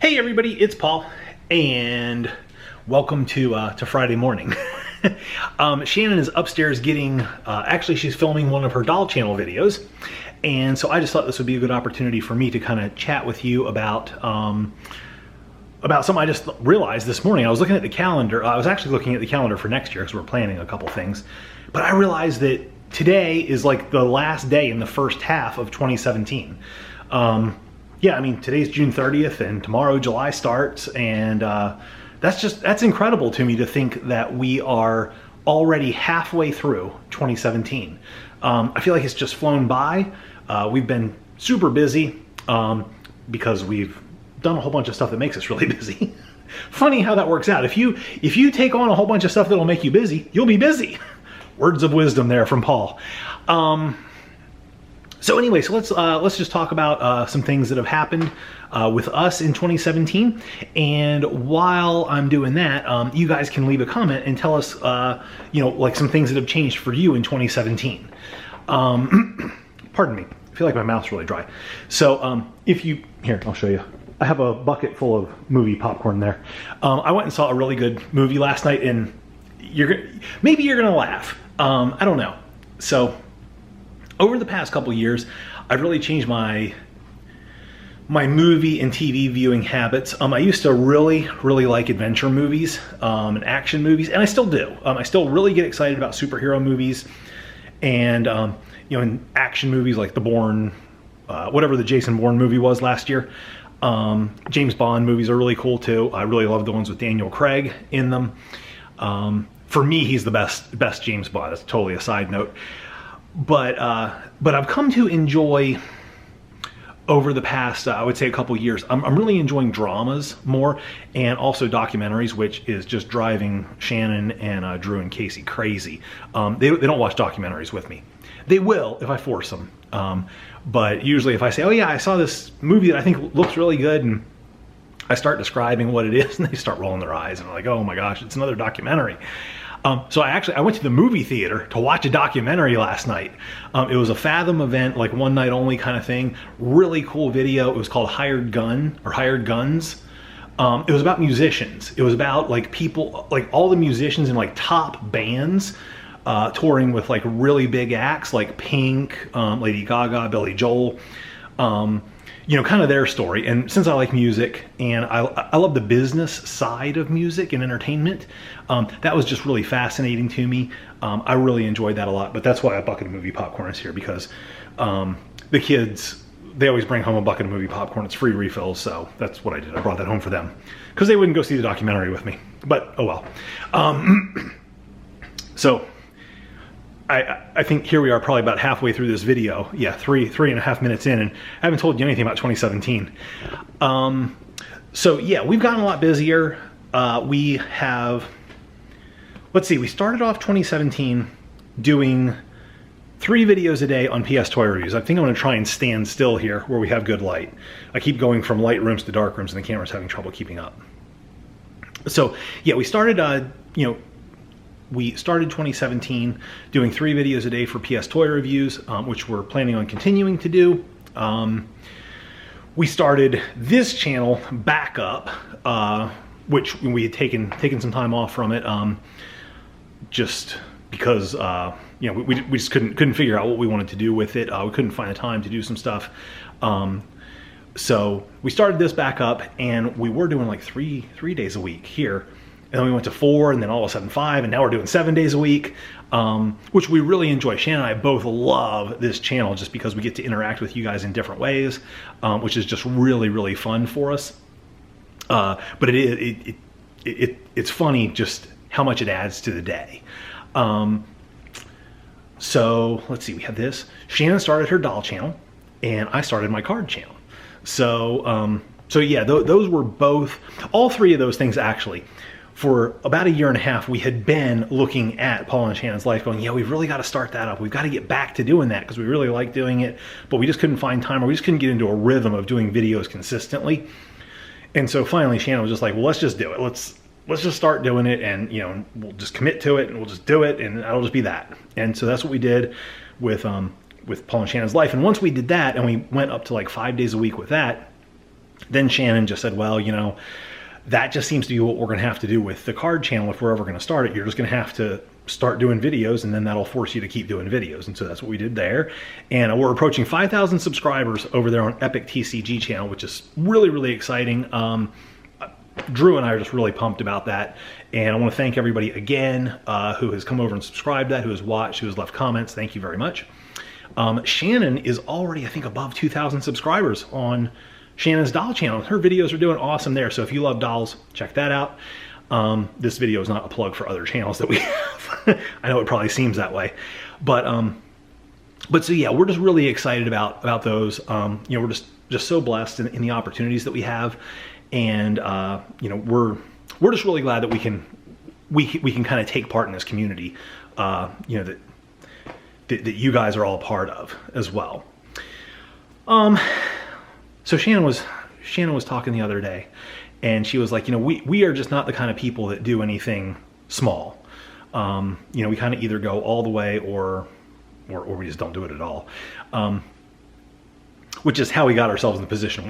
Hey everybody, it's Paul, and welcome to Friday morning. Shannon is upstairs getting, actually she's filming one of her doll channel videos, and so I just thought this would be a good opportunity for me to kind of chat with you about something I just realized this morning. I was looking at the calendar. I was actually looking at the calendar for next year because we're planning a couple things, but I realized that today is like the last day in the first half of 2017. Yeah, I mean, today's June 30th and tomorrow July starts, and that's incredible to me to think that we are already halfway through 2017. I feel like it's just flown by. We've been super busy because we've done a whole bunch of stuff that makes us really busy. Funny how that works out. If you take on a whole bunch of stuff that'll make you busy, you'll be busy. Words of wisdom there from Paul. So anyway, so let's just talk about some things that have happened with us in 2017. And while I'm doing that, you guys can leave a comment and tell us, like some things that have changed for you in 2017. Pardon me, I feel like my mouth's really dry. So here, I'll show you. I have a bucket full of movie popcorn there. I went and saw a really good movie last night, and maybe you're gonna laugh. I don't know. So, over the past couple years, I've really changed my movie and TV viewing habits. I used to really like adventure movies and action movies, and I still do. I still really get excited about superhero movies and in action movies like The Bourne, whatever the Jason Bourne movie was last year. James Bond movies are really cool too. I really love the ones with Daniel Craig in them. For me, he's the best James Bond. That's totally a side note. But I've come to enjoy, over the past, I would say a couple years, I'm really enjoying dramas more, and also documentaries, which is just driving Shannon and Drew and Casey crazy. They don't watch documentaries with me. They will if I force them. But usually if I say, oh yeah, I saw this movie that I think looks really good, and I start describing what it is, and they start rolling their eyes, and they're like, oh my gosh, it's another documentary. So I went to the movie theater to watch a documentary last night. It was a Fathom event, like one night only kind of thing. Really cool video. It was called Hired Guns. It was about musicians. It was about like people, like all the musicians in like top bands, touring with like really big acts like Pink, Lady Gaga, Billy Joel. Kind of their story. And since I like music and I love the business side of music and entertainment, that was just really fascinating to me. I really enjoyed that a lot, but that's why a bucket of movie popcorn is here, because the kids, they always bring home a bucket of movie popcorn. It's free refills, so that's what I did. I brought that home for them because they wouldn't go see the documentary with me, but oh well. So I think here we are probably about halfway through this video. Yeah, three and a half minutes in, and I haven't told you anything about 2017. So yeah, we've gotten a lot busier. We have, let's see, we started off 2017 doing 3 videos a day on PSToyReviews. I think I'm gonna try and stand still here where we have good light. I keep going from light rooms to dark rooms and the camera's having trouble keeping up. So yeah, we started, we started 2017 doing 3 videos a day for PSToyReviews, which we're planning on continuing to do. We started this channel back up, which we had taken some time off from it, just because we just couldn't figure out what we wanted to do with it. We couldn't find the time to do some stuff. So we started this back up, and we were doing like three days a week here. And then we went to 4, and then all of a sudden 5, and now we're doing 7 days a week, which we really enjoy. Shannon and I both love this channel just because we get to interact with you guys in different ways, which is just really fun for us. But it's funny just how much it adds to the day. So let's see, we have this. Shannon started her doll channel, and I started my card channel. So yeah, those were both, all 3 of those things actually. For about 1.5 years, we had been looking at Paul and Shannon's Life going, yeah, we've really got to start that up. We've got to get back to doing that because we really like doing it, but we just couldn't find time, or we just couldn't get into a rhythm of doing videos consistently. And so finally Shannon was just like, well, let's just do it. Let's just start doing it, and we'll just commit to it, and we'll just do it, and that'll just be that. And so that's what we did with Paul and Shannon's Life. And once we did that, and we went up to like 5 days a week with that, Then Shannon just said, well, you know, that just seems to be what we're going to have to do with the card channel. If we're ever going to start it, you're just going to have to start doing videos, and then that'll force you to keep doing videos. And so that's what we did there. And we're approaching 5,000 subscribers over there on Epic TCG channel, which is really, really exciting. Drew and I are just really pumped about that. And I want to thank everybody again who has come over and subscribed, who has watched, who has left comments. Thank you very much. Shannon is already, I think, above 2,000 subscribers on Shannon's doll channel. Her videos are doing awesome there. So if you love dolls, check that out. This video is not a plug for other channels that we have. I know it probably seems that way, but so yeah, we're just really excited about those. You know, we're just so blessed in the opportunities that we have, and you know, we're just really glad that we can kind of take part in this community. You know, that you guys are all a part of as well. So Shannon was talking the other day, and she was like, you know, we are just not the kind of people that do anything small. You know, we kind of either go all the way or we just don't do it at all. Which is how we got ourselves in the position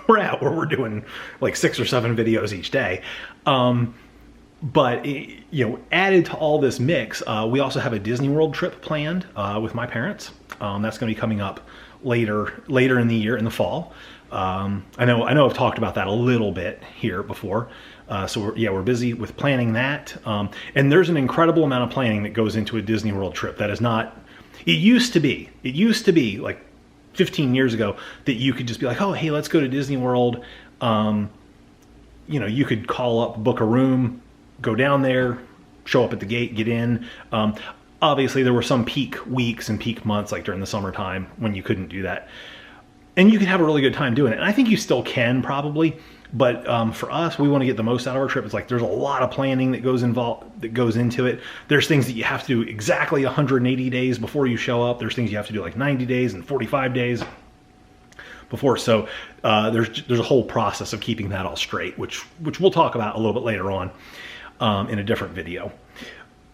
we're at, where we're doing like 6 or 7 videos each day. But you know, added to all this mix, we also have a Disney World trip planned with my parents. That's going to be coming up later in the year, in the fall. I know I've talked about that a little bit here before. So we're busy with planning that. And there's an incredible amount of planning that goes into a Disney World trip. That is not, it used to be like 15 years ago that you could just be like, oh, hey, let's go to Disney World. You know, you could call up, book a room, go down there, show up at the gate, get in. Obviously there were some peak weeks and peak months, like during the summertime, when you couldn't do that. And you can have a really good time doing it. And I think you still can probably, but for us, we want to get the most out of our trip. It's like there's a lot of planning that goes into it. There's things that you have to do exactly 180 days before you show up. There's things you have to do like 90 days and 45 days before. So there's a whole process of keeping that all straight, which we'll talk about a little bit later on in a different video.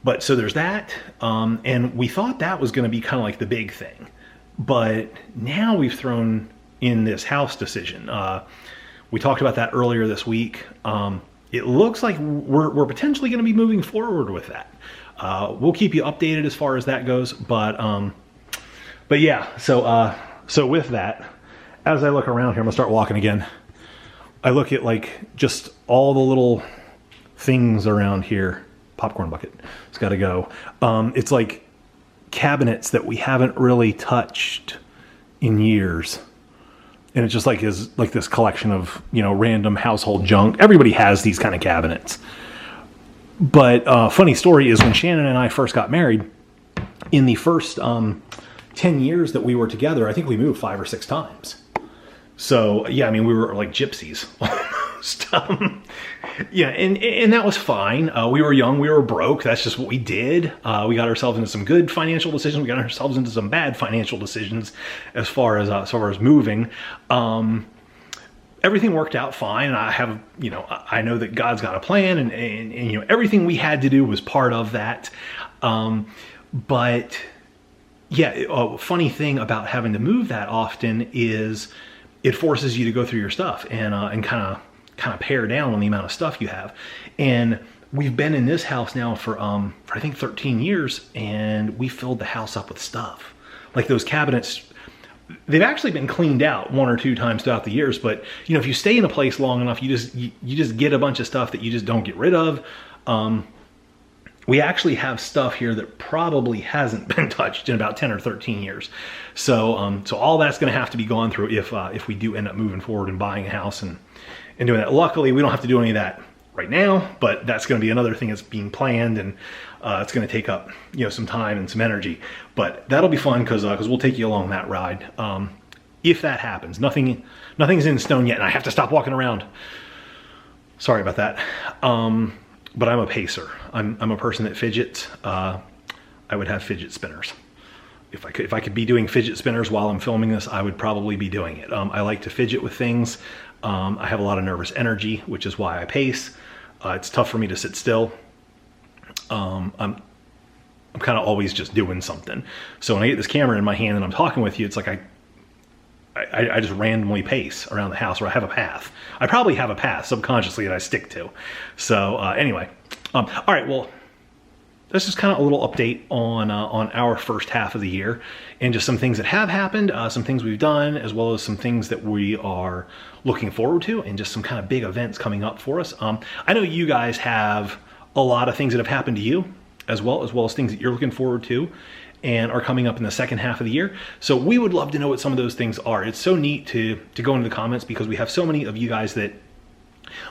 But so there's that, and we thought that was going to be kind of like the big thing. But now we've thrown in this house decision. We talked about that earlier this week. It looks like we're potentially going to be moving forward with that. We'll keep you updated as far as that goes. But yeah, so with that, as I look around here, I'm gonna start walking again. I look at like just all the little things around here. Popcorn bucket, it's got to go. It's like cabinets that we haven't really touched in years, and it just like is like this collection of, you know, random household junk. Everybody has these kind of cabinets, but funny story is when Shannon and I first got married, in the first 10 years that we were together, I think we moved 5 or 6 times. So yeah, I mean, we were like gypsies almost. Yeah, and that was fine. We were young, we were broke. That's just what we did. We got ourselves into some good financial decisions. We got ourselves into some bad financial decisions as far as moving. Everything worked out fine. And I have, you know, I know that God's got a plan, and you know, everything we had to do was part of that. But yeah, a funny thing about having to move that often is it forces you to go through your stuff and kind of pare down on the amount of stuff you have. And we've been in this house now for I think 13 years, and we filled the house up with stuff. Like those cabinets, they've actually been cleaned out 1 or 2 times throughout the years, but you know, if you stay in a place long enough, you just get a bunch of stuff that you just don't get rid of. We actually have stuff here that probably hasn't been touched in about 10 or 13 years. So so all that's going to have to be gone through if we do end up moving forward and buying a house and doing that. Luckily, we don't have to do any of that right now, but that's going to be another thing that's being planned, and it's going to take up, you know, some time and some energy. But that'll be fun because we'll take you along that ride. If that happens, nothing's in stone yet, and I have to stop walking around. Sorry about that. But I'm a pacer. I'm a person that fidgets. I would have fidget spinners. If I could be doing fidget spinners while I'm filming this, I would probably be doing it. I like to fidget with things. I have a lot of nervous energy, which is why I pace. It's tough for me to sit still. I'm kind of always just doing something. So when I get this camera in my hand and I'm talking with you, it's like I just randomly pace around the house, or I have a path. I probably have a path subconsciously that I stick to. So anyway, all right, well, this is kind of a little update on our first half of the year, and just some things that have happened, some things we've done, as well as some things that we are looking forward to, and just some kind of big events coming up for us. I know you guys have a lot of things that have happened to you, as well as things that you're looking forward to and are coming up in the second half of the year. So we would love to know what some of those things are. It's so neat to go into the comments, because we have so many of you guys that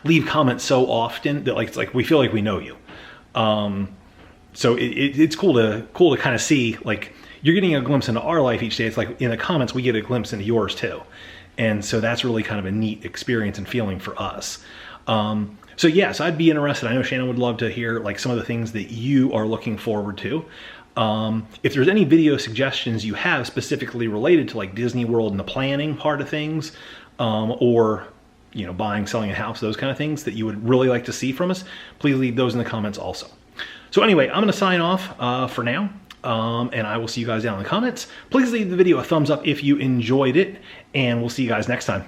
leave comments so often that it's like we feel like we know you. So it's cool to kind of see, like, you're getting a glimpse into our life each day. It's like in the comments we get a glimpse into yours too. And so that's really kind of a neat experience and feeling for us. So yes, I'd be interested. I know Shannon would love to hear like some of the things that you are looking forward to. If there's any video suggestions you have specifically related to like Disney World and the planning part of things, or you know, buying, selling a house, those kind of things that you would really like to see from us, please leave those in the comments also. So anyway, I'm going to sign off for now, and I will see you guys down in the comments. Please leave the video a thumbs up if you enjoyed it, and we'll see you guys next time.